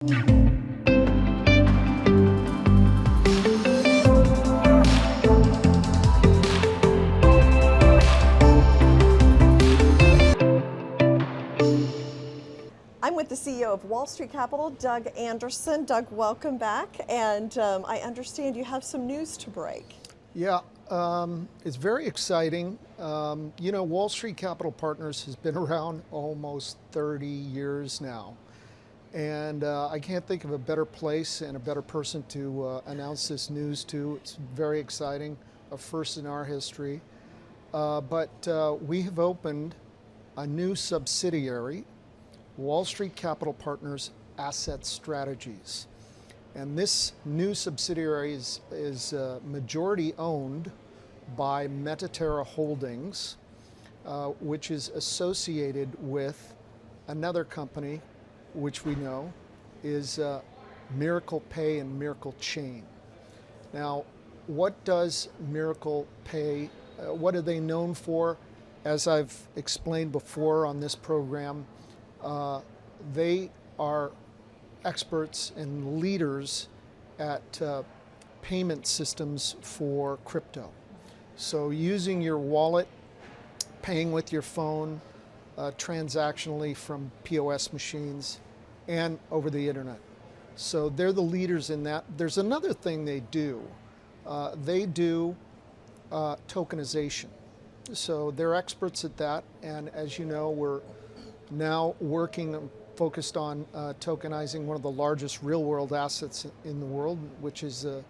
I'm with the CEO of Wall Street Capital, Doug Anderson. Doug, welcome back. And I understand you have some news to break. Yeah, it's very exciting. Wall Street Capital Partners has been around almost 30 years now. And I can't think of a better place and a better person to announce this news to. It's very exciting, a first in our history. But we have opened a new subsidiary, Wall Street Capital Partners Asset Strategies. And this new subsidiary is majority owned by MetaTerra Holdings, which is associated with another company, which we know is Miracle Pay and Miracle Chain. Now, what does Miracle Pay, what are they known for? As I've explained before on this program, they are experts and leaders at payment systems for crypto. So using your wallet, paying with your phone, transactionally from POS machines and over the internet. So they're the leaders in that. There's another thing they do. They do tokenization. So they're experts at that. And as you know, we're now focused on tokenizing one of the largest real-world assets in the world, which is an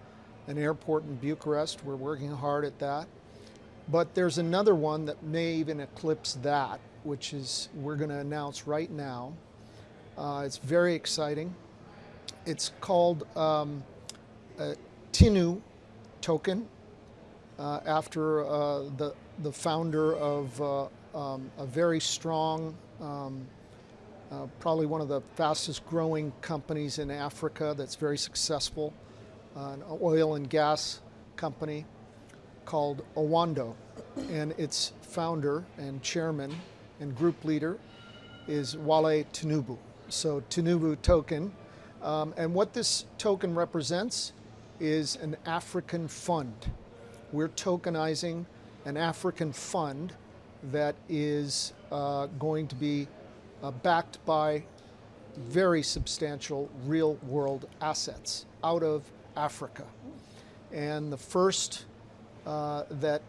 airport in Bucharest. We're working hard at that. But there's another one that may even eclipse that, which is we're going to announce right now. It's very exciting. It's called TINU token, after the founder of a very strong, probably one of the fastest growing companies in Africa that's very successful, an oil and gas company called Owando. And its founder and chairman and group leader is Wale Tinubu. So Tinubu token. And what this token represents is an African fund. We're tokenizing an African fund that is going to be backed by very substantial real world assets out of Africa. And the first that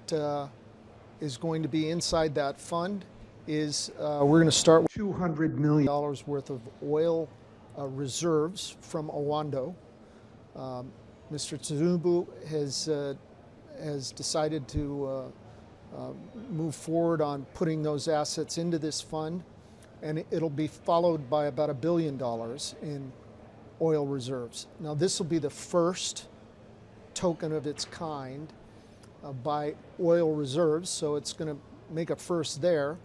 is going to be inside that fund is we're going to start with $200 million worth of oil reserves from Owando. Mr. Tinubu has decided to move forward on putting those assets into this fund, and it'll be followed by about $1 billion in oil reserves. Now, this will be the first token of its kind by oil reserves, so it's going to make a first there.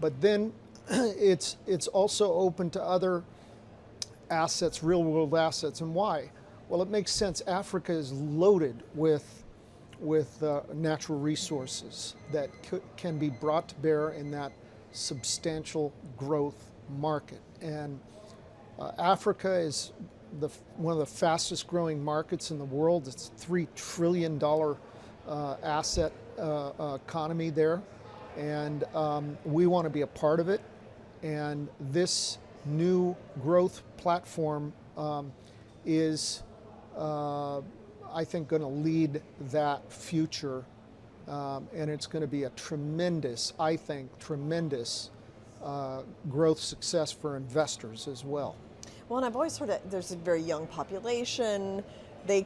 But then it's also open to other assets, real world assets. And why? Well, it makes sense. Africa is loaded with natural resources that can be brought to bear in that substantial growth market. And Africa is one of the fastest growing markets in the world. It's a $3 trillion asset economy there. And we want to be a part of it. And this new growth platform is, I think, going to lead that future. And it's going to be a tremendous, I think, growth success for investors as well. Well, and I've always heard that there's a very young population. They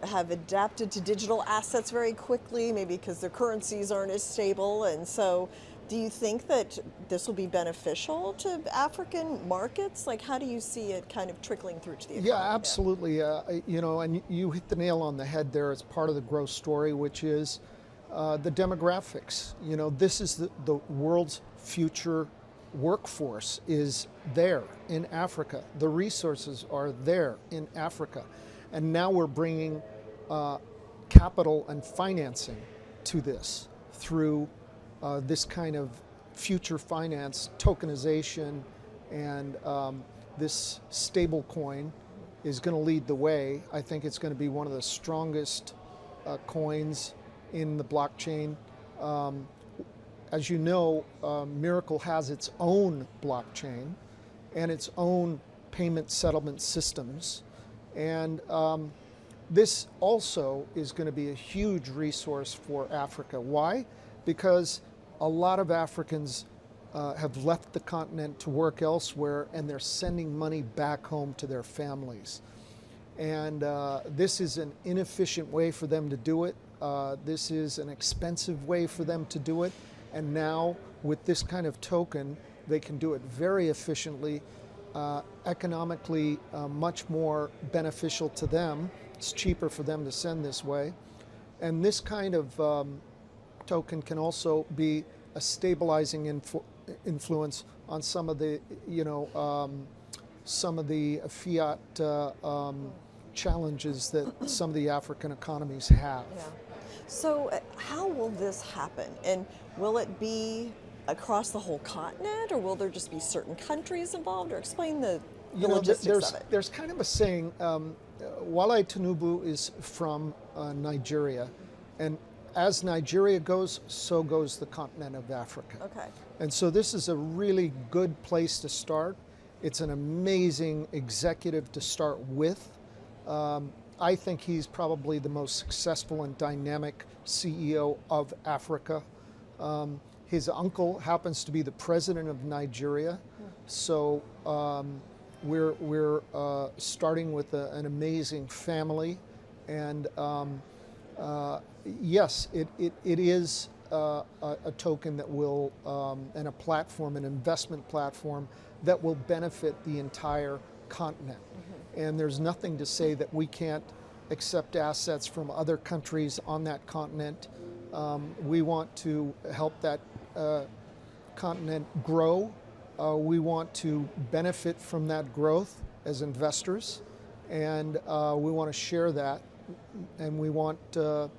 have adapted to digital assets very quickly, maybe because their currencies aren't as stable. And so do you think that this will be beneficial to African markets? Like, how do you see it kind of trickling through to the economy? Yeah, absolutely. And you hit the nail on the head there. It's part of the growth story, which is the demographics. This is the world's future workforce is there in Africa. The resources are there in Africa. And now we're bringing capital and financing to this through this kind of future finance, tokenization, and this stable coin is going to lead the way. I think it's going to be one of the strongest coins in the blockchain. As you know, Miracle has its own blockchain and its own payment settlement systems. And this also is going to be a huge resource for Africa. Why? Because a lot of Africans have left the continent to work elsewhere, and they're sending money back home to their families. And this is an inefficient way for them to do it. This is an expensive way for them to do it. And now, with this kind of token, they can do it very efficiently, economically much more beneficial to them. It's cheaper for them to send this way. And this kind of token can also be a stabilizing influence on some of the, some of the fiat challenges that some of the African economies have. Yeah. So how will this happen? And will it be across the whole continent, or will there just be certain countries involved? Or explain the logistics of it. There's kind of a saying, Wale Tinubu is from Nigeria, and as Nigeria goes, so goes the continent of Africa. Okay. And so this is a really good place to start. It's an amazing executive to start with. I think he's probably the most successful and dynamic CEO of Africa. His uncle happens to be the president of Nigeria. So we're starting with an amazing family. And yes, it is a token that will, and a platform, an investment platform that will benefit the entire continent. And there's nothing to say that we can't accept assets from other countries on that continent. We want to help that continent grow. We want to benefit from that growth as investors, and we want to share that, and we want the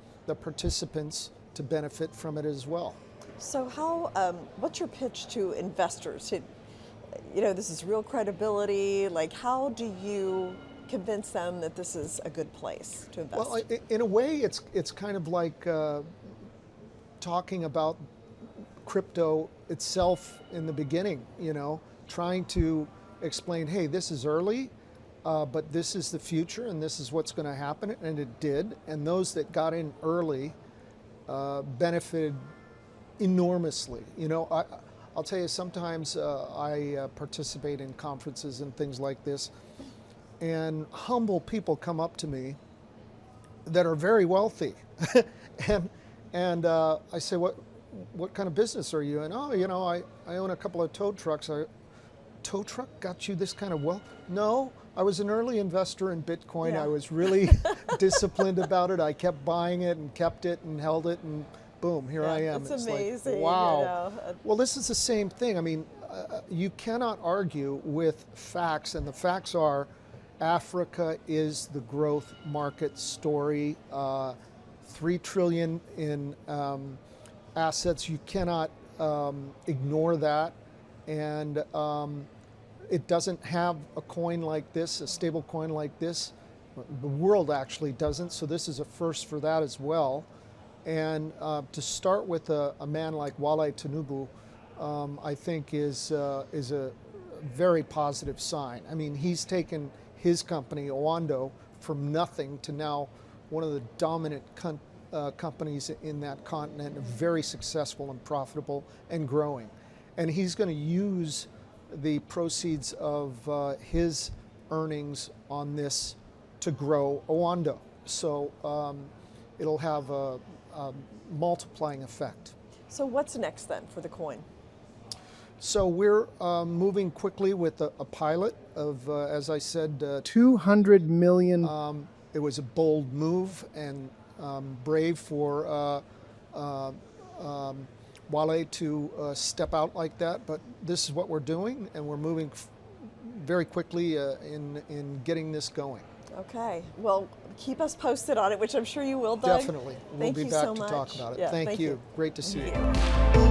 participants to benefit from it as well. So how, what's your pitch to investors? This is real credibility. Like, how do you convince them that this is a good place to invest? Well, in a way, it's kind of like talking about crypto itself in the beginning, trying to explain, hey, this is early, but this is the future, and this is what's going to happen, and it did. And those that got in early benefited enormously. I'll tell you, sometimes I participate in conferences and things like this, and humble people come up to me that are very wealthy, and I say, what kind of business are you in? Oh, I own a couple of tow trucks. Tow truck got you this kind of wealth? No, I was an early investor in Bitcoin. Yeah. I was really disciplined about it. I kept buying it and kept it and held it, and boom, here I am. It's amazing. Like, wow. Well, this is the same thing. I mean, you cannot argue with facts, and the facts are Africa is the growth market story. 3 trillion in assets. You cannot ignore that. And it doesn't have a coin like this, a stable coin like this. The world actually doesn't, so this is a first for that as well. And to start with a man like Wale Tinubu, I think is a very positive sign. I mean, he's taken his company, Owando, from nothing to now one of the dominant companies in that continent, very successful and profitable and growing. And he's going to use the proceeds of his earnings on this to grow Owando. So it'll have a multiplying effect. So what's next then for the coin? So we're moving quickly with a pilot of, as I said, 200 million. It was a bold move and brave for Wale to step out like that, but this is what we're doing, and we're moving very quickly in getting this going. Okay. Well, keep us posted on it, which I'm sure you will, Doug. Definitely. We'll Thank be you back so to much. talk about it. Yeah, Thank you. Great to see you. you.